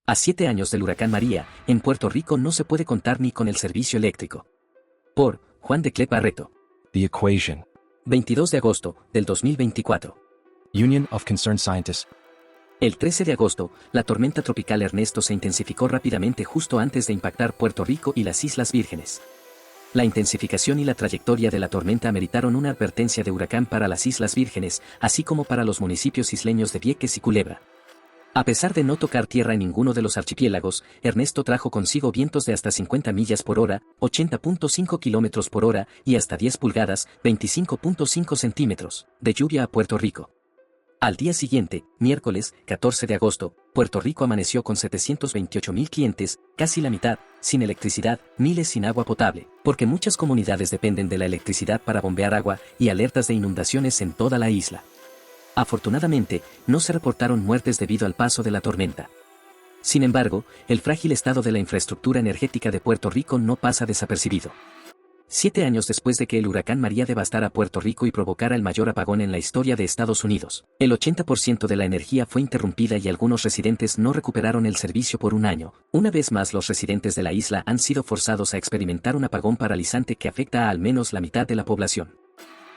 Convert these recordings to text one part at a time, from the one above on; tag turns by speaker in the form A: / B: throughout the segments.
A: A 7 años del huracán María, en Puerto Rico no se puede contar ni con el servicio eléctrico. Por Juan de Clep Barreto.
B: The Equation.
A: 22 de agosto del 2024.
B: Union of Concerned Scientists.
A: El 13 de agosto, la tormenta tropical Ernesto se intensificó rápidamente justo antes de impactar Puerto Rico y las Islas Vírgenes. La intensificación y la trayectoria de la tormenta ameritaron una advertencia de huracán para las Islas Vírgenes, así como para los municipios isleños de Vieques y Culebra. A pesar de no tocar tierra en ninguno de los archipiélagos, Ernesto trajo consigo vientos de hasta 50 millas por hora, 80.5 kilómetros por hora y hasta 10 pulgadas, 25.5 centímetros, de lluvia a Puerto Rico. Al día siguiente, miércoles, 14 de agosto, Puerto Rico amaneció con 728.000 clientes, casi la mitad, sin electricidad, miles sin agua potable, porque muchas comunidades dependen de la electricidad para bombear agua y alertas de inundaciones en toda la isla. Afortunadamente, no se reportaron muertes debido al paso de la tormenta. Sin embargo, el frágil estado de la infraestructura energética de Puerto Rico no pasa desapercibido. 7 años después de que el huracán María devastara Puerto Rico y provocara el mayor apagón en la historia de Estados Unidos, el 80% de la energía fue interrumpida y algunos residentes no recuperaron el servicio por un año. Una vez más, los residentes de la isla han sido forzados a experimentar un apagón paralizante que afecta a al menos la mitad de la población.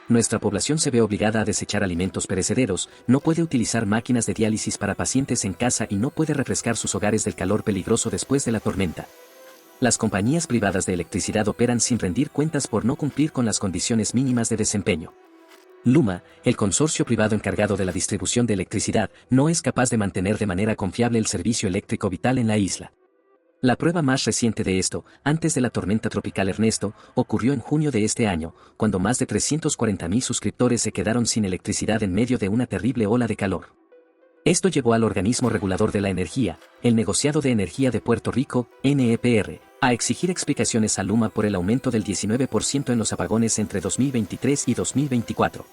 A: Nuestra población se ve obligada a desechar alimentos perecederos, no puede utilizar máquinas de diálisis para pacientes en casa y no puede refrescar sus hogares del calor peligroso después de la tormenta. Las compañías privadas de electricidad operan sin rendir cuentas por no cumplir con las condiciones mínimas de desempeño. Luma, el consorcio privado encargado de la distribución de electricidad, no es capaz de mantener de manera confiable el servicio eléctrico vital en la isla. La prueba más reciente de esto, antes de la tormenta tropical Ernesto, ocurrió en junio de este año, cuando más de 340.000 suscriptores se quedaron sin electricidad en medio de una terrible ola de calor. Esto llevó al organismo regulador de la energía, el Negociado de Energía de Puerto Rico, NEPR, a exigir explicaciones a Luma por el aumento del 19% en los apagones entre 2023 y 2024.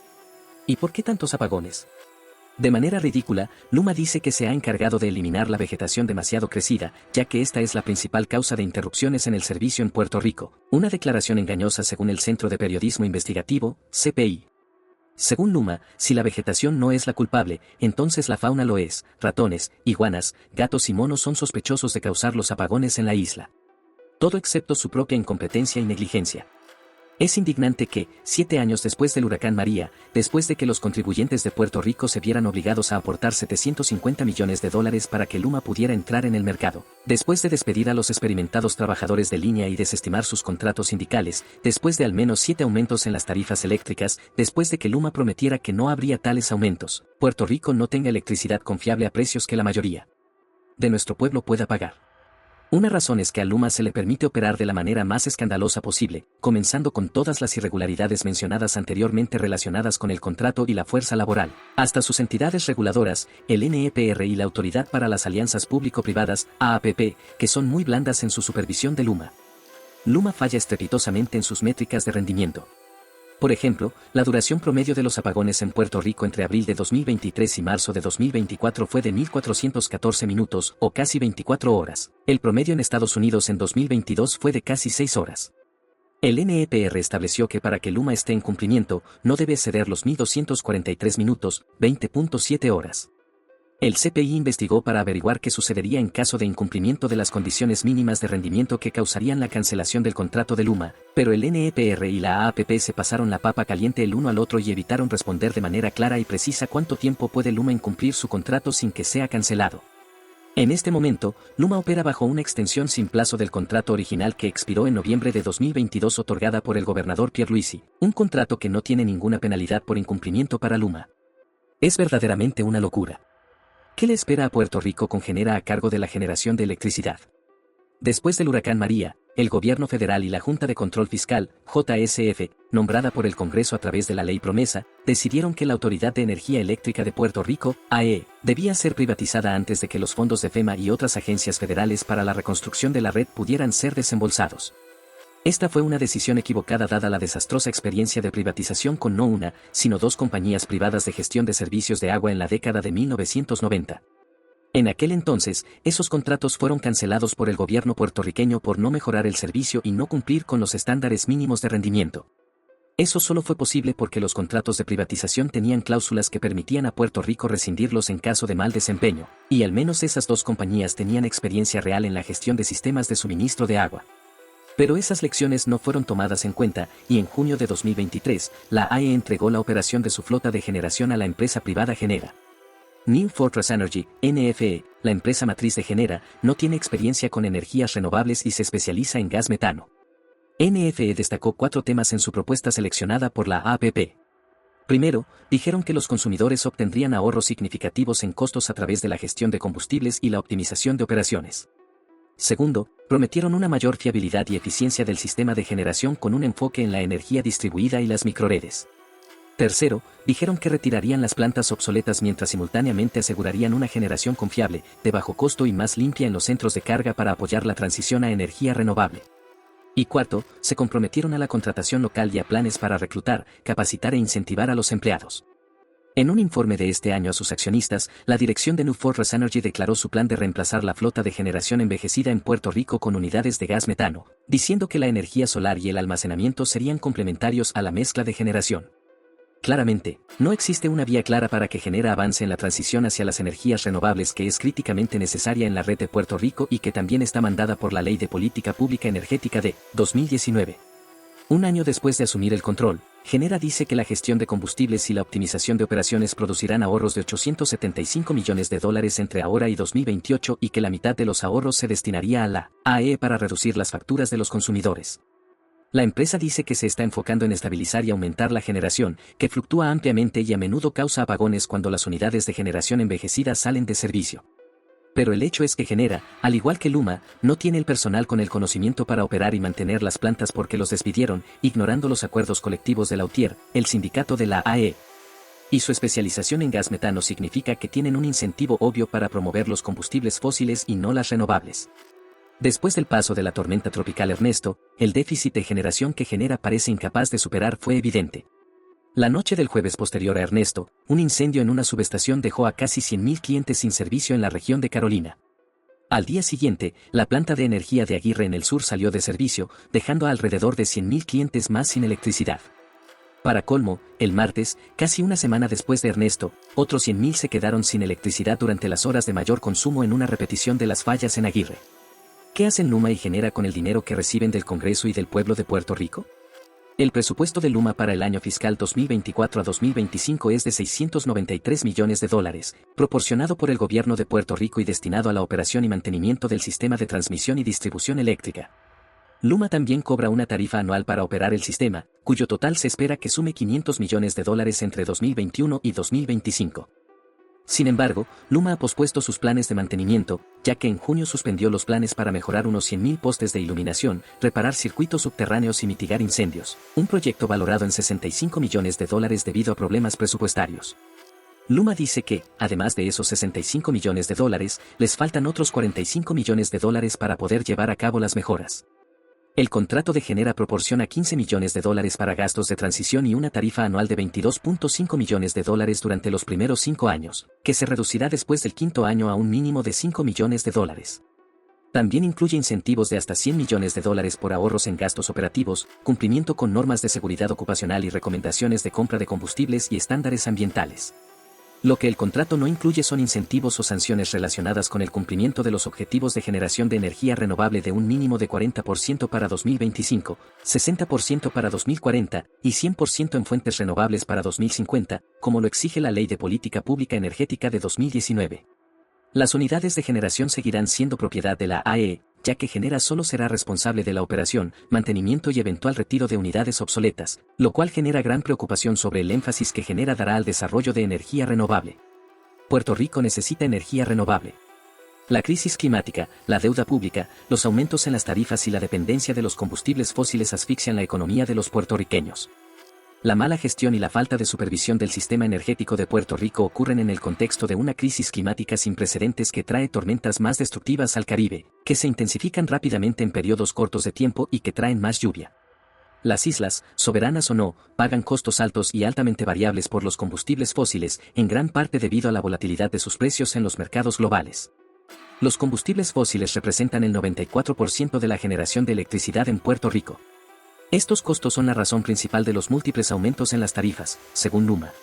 A: ¿Y por qué tantos apagones? De manera ridícula, Luma dice que se ha encargado de eliminar la vegetación demasiado crecida, ya que esta es la principal causa de interrupciones en el servicio en Puerto Rico, una declaración engañosa según el Centro de Periodismo Investigativo, CPI. Según Luma, si la vegetación no es la culpable, entonces la fauna lo es. Ratones, iguanas, gatos y monos son sospechosos de causar los apagones en la isla. Todo excepto su propia incompetencia y negligencia. Es indignante que, 7 años después del huracán María, después de que los contribuyentes de Puerto Rico se vieran obligados a aportar $750 millones para que Luma pudiera entrar en el mercado, después de despedir a los experimentados trabajadores de línea y desestimar sus contratos sindicales, después de al menos 7 aumentos en las tarifas eléctricas, después de que Luma prometiera que no habría tales aumentos, Puerto Rico no tenga electricidad confiable a precios que la mayoría de nuestro pueblo pueda pagar. Una razón es que a Luma se le permite operar de la manera más escandalosa posible, comenzando con todas las irregularidades mencionadas anteriormente relacionadas con el contrato y la fuerza laboral, hasta sus entidades reguladoras, el NEPR y la Autoridad para las Alianzas Público-Privadas, AAPP, que son muy blandas en su supervisión de Luma. Luma falla estrepitosamente en sus métricas de rendimiento. Por ejemplo, la duración promedio de los apagones en Puerto Rico entre abril de 2023 y marzo de 2024 fue de 1.414 minutos, o casi 24 horas. El promedio en Estados Unidos en 2022 fue de casi 6 horas. El NEPR estableció que para que Luma esté en cumplimiento, no debe exceder los 1.243 minutos, 20.7 horas. El CPI investigó para averiguar qué sucedería en caso de incumplimiento de las condiciones mínimas de rendimiento que causarían la cancelación del contrato de Luma, pero el NEPR y la AAPP se pasaron la papa caliente el uno al otro y evitaron responder de manera clara y precisa cuánto tiempo puede Luma incumplir su contrato sin que sea cancelado. En este momento, Luma opera bajo una extensión sin plazo del contrato original que expiró en noviembre de 2022 otorgada por el gobernador Pierluisi, un contrato que no tiene ninguna penalidad por incumplimiento para Luma. Es verdaderamente una locura. ¿Qué le espera a Puerto Rico con Genera a cargo de la generación de electricidad? Después del huracán María, el gobierno federal y la Junta de Control Fiscal, JSF, nombrada por el Congreso a través de la Ley Promesa, decidieron que la Autoridad de Energía Eléctrica de Puerto Rico, AE, debía ser privatizada antes de que los fondos de FEMA y otras agencias federales para la reconstrucción de la red pudieran ser desembolsados. Esta fue una decisión equivocada dada la desastrosa experiencia de privatización con no una, sino 2 compañías privadas de gestión de servicios de agua en la década de 1990. En aquel entonces, esos contratos fueron cancelados por el gobierno puertorriqueño por no mejorar el servicio y no cumplir con los estándares mínimos de rendimiento. Eso solo fue posible porque los contratos de privatización tenían cláusulas que permitían a Puerto Rico rescindirlos en caso de mal desempeño, y al menos esas dos compañías tenían experiencia real en la gestión de sistemas de suministro de agua. Pero esas lecciones no fueron tomadas en cuenta, y en junio de 2023, la AE entregó la operación de su flota de generación a la empresa privada Genera. New Fortress Energy, NFE, la empresa matriz de Genera, no tiene experiencia con energías renovables y se especializa en gas metano. NFE destacó 4 temas en su propuesta seleccionada por la APP. Primero, dijeron que los consumidores obtendrían ahorros significativos en costos a través de la gestión de combustibles y la optimización de operaciones. Segundo, prometieron una mayor fiabilidad y eficiencia del sistema de generación con un enfoque en la energía distribuida y las microredes. Tercero, dijeron que retirarían las plantas obsoletas mientras simultáneamente asegurarían una generación confiable, de bajo costo y más limpia en los centros de carga para apoyar la transición a energía renovable. Y cuarto, se comprometieron a la contratación local y a planes para reclutar, capacitar e incentivar a los empleados. En un informe de este año a sus accionistas, la dirección de New Fortress Energy declaró su plan de reemplazar la flota de generación envejecida en Puerto Rico con unidades de gas metano, diciendo que la energía solar y el almacenamiento serían complementarios a la mezcla de generación. Claramente, no existe una vía clara para que Genera avance en la transición hacia las energías renovables que es críticamente necesaria en la red de Puerto Rico y que también está mandada por la Ley de Política Pública Energética de 2019. Un año después de asumir el control, Genera dice que la gestión de combustibles y la optimización de operaciones producirán ahorros de $875 millones entre ahora y 2028 y que la mitad de los ahorros se destinaría a la AE para reducir las facturas de los consumidores. La empresa dice que se está enfocando en estabilizar y aumentar la generación, que fluctúa ampliamente y a menudo causa apagones cuando las unidades de generación envejecidas salen de servicio. Pero el hecho es que Genera, al igual que Luma, no tiene el personal con el conocimiento para operar y mantener las plantas porque los despidieron, ignorando los acuerdos colectivos de la UTIER, el sindicato de la AE. Y su especialización en gas metano significa que tienen un incentivo obvio para promover los combustibles fósiles y no las renovables. Después del paso de la tormenta tropical Ernesto, el déficit de generación que Genera parece incapaz de superar fue evidente. La noche del jueves posterior a Ernesto, un incendio en una subestación dejó a casi 100.000 clientes sin servicio en la región de Carolina. Al día siguiente, la planta de energía de Aguirre en el sur salió de servicio, dejando a alrededor de 100.000 clientes más sin electricidad. Para colmo, el martes, casi una semana después de Ernesto, otros 100.000 se quedaron sin electricidad durante las horas de mayor consumo en una repetición de las fallas en Aguirre. ¿Qué hacen Luma y Genera con el dinero que reciben del Congreso y del pueblo de Puerto Rico? El presupuesto de Luma para el año fiscal 2024 a 2025 es de $693 millones, proporcionado por el gobierno de Puerto Rico y destinado a la operación y mantenimiento del sistema de transmisión y distribución eléctrica. Luma también cobra una tarifa anual para operar el sistema, cuyo total se espera que sume $500 millones entre 2021 y 2025. Sin embargo, Luma ha pospuesto sus planes de mantenimiento, ya que en junio suspendió los planes para mejorar unos 100.000 postes de iluminación, reparar circuitos subterráneos y mitigar incendios, un proyecto valorado en $65 millones debido a problemas presupuestarios. Luma dice que, además de esos $65 millones, les faltan otros $45 millones para poder llevar a cabo las mejoras. El contrato de Genera proporciona $15 millones para gastos de transición y una tarifa anual de $22.5 millones durante los primeros 5 años, que se reducirá después del 5º año a un mínimo de $5 millones. También incluye incentivos de hasta $100 millones por ahorros en gastos operativos, cumplimiento con normas de seguridad ocupacional y recomendaciones de compra de combustibles y estándares ambientales. Lo que el contrato no incluye son incentivos o sanciones relacionadas con el cumplimiento de los objetivos de generación de energía renovable de un mínimo de 40% para 2025, 60% para 2040 y 100% en fuentes renovables para 2050, como lo exige la Ley de Política Pública Energética de 2019. Las unidades de generación seguirán siendo propiedad de la AE, ya que Genera solo será responsable de la operación, mantenimiento y eventual retiro de unidades obsoletas, lo cual genera gran preocupación sobre el énfasis que Genera dará al desarrollo de energía renovable. Puerto Rico necesita energía renovable. La crisis climática, la deuda pública, los aumentos en las tarifas y la dependencia de los combustibles fósiles asfixian la economía de los puertorriqueños. La mala gestión y la falta de supervisión del sistema energético de Puerto Rico ocurren en el contexto de una crisis climática sin precedentes que trae tormentas más destructivas al Caribe, que se intensifican rápidamente en periodos cortos de tiempo y que traen más lluvia. Las islas, soberanas o no, pagan costos altos y altamente variables por los combustibles fósiles, en gran parte debido a la volatilidad de sus precios en los mercados globales. Los combustibles fósiles representan el 94% de la generación de electricidad en Puerto Rico. Estos costos son la razón principal de los múltiples aumentos en las tarifas, según Luma.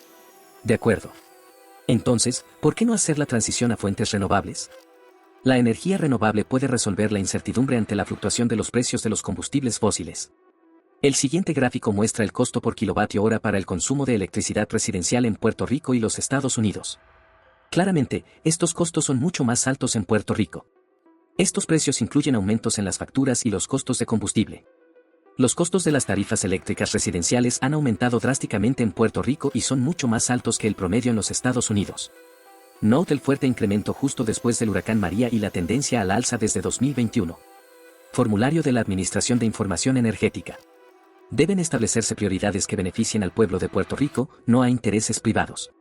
A: De acuerdo. Entonces, ¿por qué no hacer la transición a fuentes renovables? La energía renovable puede resolver la incertidumbre ante la fluctuación de los precios de los combustibles fósiles. El siguiente gráfico muestra el costo por kilovatio hora para el consumo de electricidad residencial en Puerto Rico y los Estados Unidos. Claramente, estos costos son mucho más altos en Puerto Rico. Estos precios incluyen aumentos en las facturas y los costos de combustible. Los costos de las tarifas eléctricas residenciales han aumentado drásticamente en Puerto Rico y son mucho más altos que el promedio en los Estados Unidos. Note el fuerte incremento justo después del huracán María y la tendencia al alza desde 2021. Formulario de la Administración de Información Energética. Deben establecerse prioridades que beneficien al pueblo de Puerto Rico, no a intereses privados.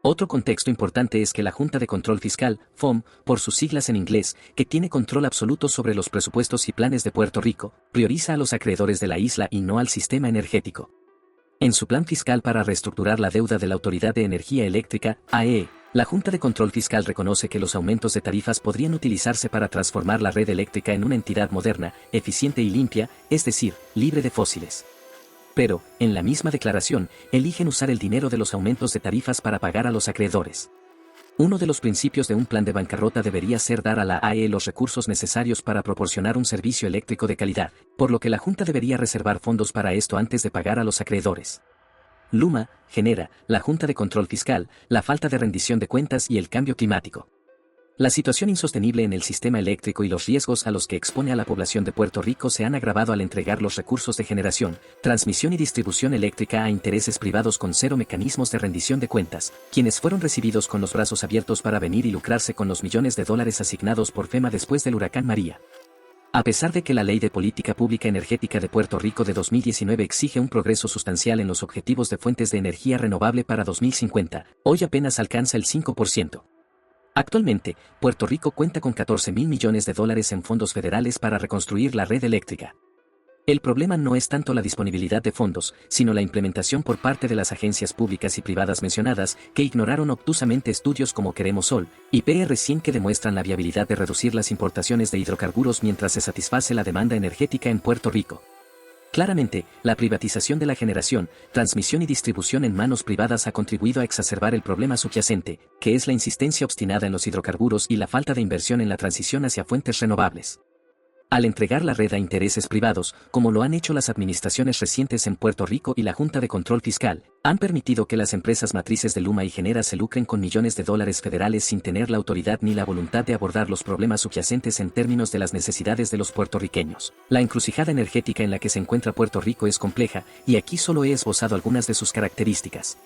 A: Otro contexto importante es que la Junta de Control Fiscal, FOM, por sus siglas en inglés, que tiene control absoluto sobre los presupuestos y planes de Puerto Rico, prioriza a los acreedores de la isla y no al sistema energético. En su plan fiscal para reestructurar la deuda de la Autoridad de Energía Eléctrica, AEE, la Junta de Control Fiscal reconoce que los aumentos de tarifas podrían utilizarse para transformar la red eléctrica en una entidad moderna, eficiente y limpia, es decir, libre de fósiles. Pero, en la misma declaración, eligen usar el dinero de los aumentos de tarifas para pagar a los acreedores. Uno de los principios de un plan de bancarrota debería ser dar a la AEE los recursos necesarios para proporcionar un servicio eléctrico de calidad, por lo que la Junta debería reservar fondos para esto antes de pagar a los acreedores. Luma, genera, la Junta de Control Fiscal, la falta de rendición de cuentas y el cambio climático. La situación insostenible en el sistema eléctrico y los riesgos a los que expone a la población de Puerto Rico se han agravado al entregar los recursos de generación, transmisión y distribución eléctrica a intereses privados con cero mecanismos de rendición de cuentas, quienes fueron recibidos con los brazos abiertos para venir y lucrarse con los millones de dólares asignados por FEMA después del huracán María. A pesar de que la Ley de Política Pública Energética de Puerto Rico de 2019 exige un progreso sustancial en los objetivos de fuentes de energía renovable para 2050, hoy apenas alcanza el 5%. Actualmente, Puerto Rico cuenta con 14.000 millones de dólares en fondos federales para reconstruir la red eléctrica. El problema no es tanto la disponibilidad de fondos, sino la implementación por parte de las agencias públicas y privadas mencionadas, que ignoraron obtusamente estudios como Queremos Sol y PR100 que demuestran la viabilidad de reducir las importaciones de hidrocarburos mientras se satisface la demanda energética en Puerto Rico. Claramente, la privatización de la generación, transmisión y distribución en manos privadas ha contribuido a exacerbar el problema subyacente, que es la insistencia obstinada en los hidrocarburos y la falta de inversión en la transición hacia fuentes renovables. Al entregar la red a intereses privados, como lo han hecho las administraciones recientes en Puerto Rico y la Junta de Control Fiscal, han permitido que las empresas matrices de Luma y Genera se lucren con millones de dólares federales sin tener la autoridad ni la voluntad de abordar los problemas subyacentes en términos de las necesidades de los puertorriqueños. La encrucijada energética en la que se encuentra Puerto Rico es compleja, y aquí solo he esbozado algunas de sus características.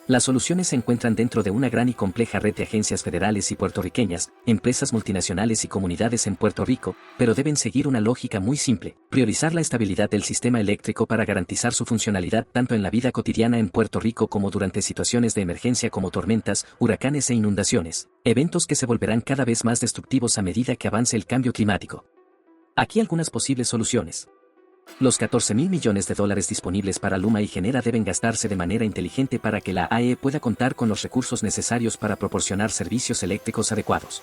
A: Las soluciones se encuentran dentro de una gran y compleja red de agencias federales y puertorriqueñas, empresas multinacionales y comunidades en Puerto Rico, pero deben seguir una lógica muy simple: priorizar la estabilidad del sistema eléctrico para garantizar su funcionalidad tanto en la vida cotidiana en Puerto Rico como durante situaciones de emergencia como tormentas, huracanes e inundaciones, eventos que se volverán cada vez más destructivos a medida que avance el cambio climático. Aquí algunas posibles soluciones. Los 14.000 millones de dólares disponibles para Luma y Genera deben gastarse de manera inteligente para que la AEE pueda contar con los recursos necesarios para proporcionar servicios eléctricos adecuados.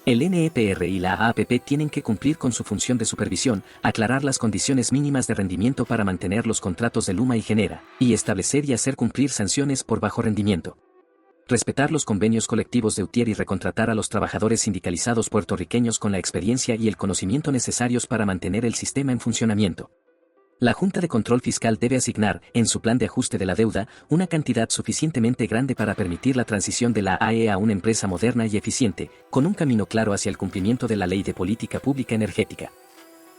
A: El NEPR y la AAPP tienen que cumplir con su función de supervisión, aclarar las condiciones mínimas de rendimiento para mantener los contratos de Luma y Genera, y establecer y hacer cumplir sanciones por bajo rendimiento. Respetar los convenios colectivos de UTIER y recontratar a los trabajadores sindicalizados puertorriqueños con la experiencia y el conocimiento necesarios para mantener el sistema en funcionamiento. La Junta de Control Fiscal debe asignar, en su plan de ajuste de la deuda, una cantidad suficientemente grande para permitir la transición de la AEE a una empresa moderna y eficiente, con un camino claro hacia el cumplimiento de la Ley de Política Pública Energética.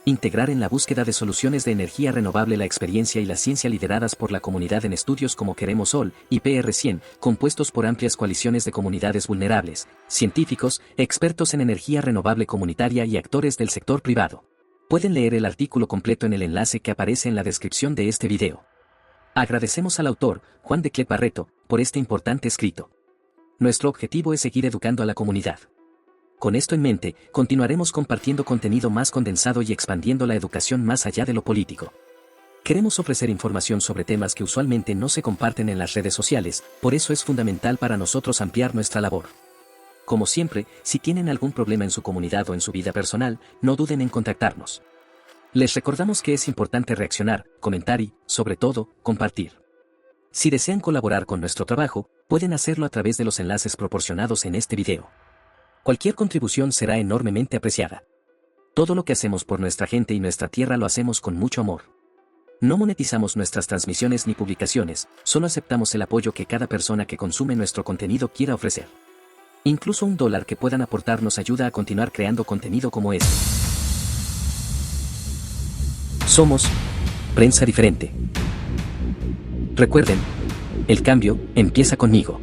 A: Integrar en la búsqueda de soluciones de energía renovable la experiencia y la ciencia lideradas por la comunidad en estudios como Queremos Sol y PR100, compuestos por amplias coaliciones de comunidades vulnerables, científicos, expertos en energía renovable comunitaria y actores del sector privado. Pueden leer el artículo completo en el enlace que aparece en la descripción de este video. Agradecemos al autor, Juan de Clep Barreto, por este importante escrito. Nuestro objetivo es seguir educando a la comunidad. Con esto en mente, continuaremos compartiendo contenido más condensado y expandiendo la educación más allá de lo político. Queremos ofrecer información sobre temas que usualmente no se comparten en las redes sociales, por eso es fundamental para nosotros ampliar nuestra labor. Como siempre, si tienen algún problema en su comunidad o en su vida personal, no duden en contactarnos. Les recordamos que es importante reaccionar, comentar y, sobre todo, compartir. Si desean colaborar con nuestro trabajo, pueden hacerlo a través de los enlaces proporcionados en este video. Cualquier contribución será enormemente apreciada. Todo lo que hacemos por nuestra gente y nuestra tierra lo hacemos con mucho amor. No monetizamos nuestras transmisiones ni publicaciones, solo aceptamos el apoyo que cada persona que consume nuestro contenido quiera ofrecer. Incluso $1 que puedan aportar nos ayuda a continuar creando contenido como este. Somos Prensa Diferente. Recuerden, el cambio empieza conmigo.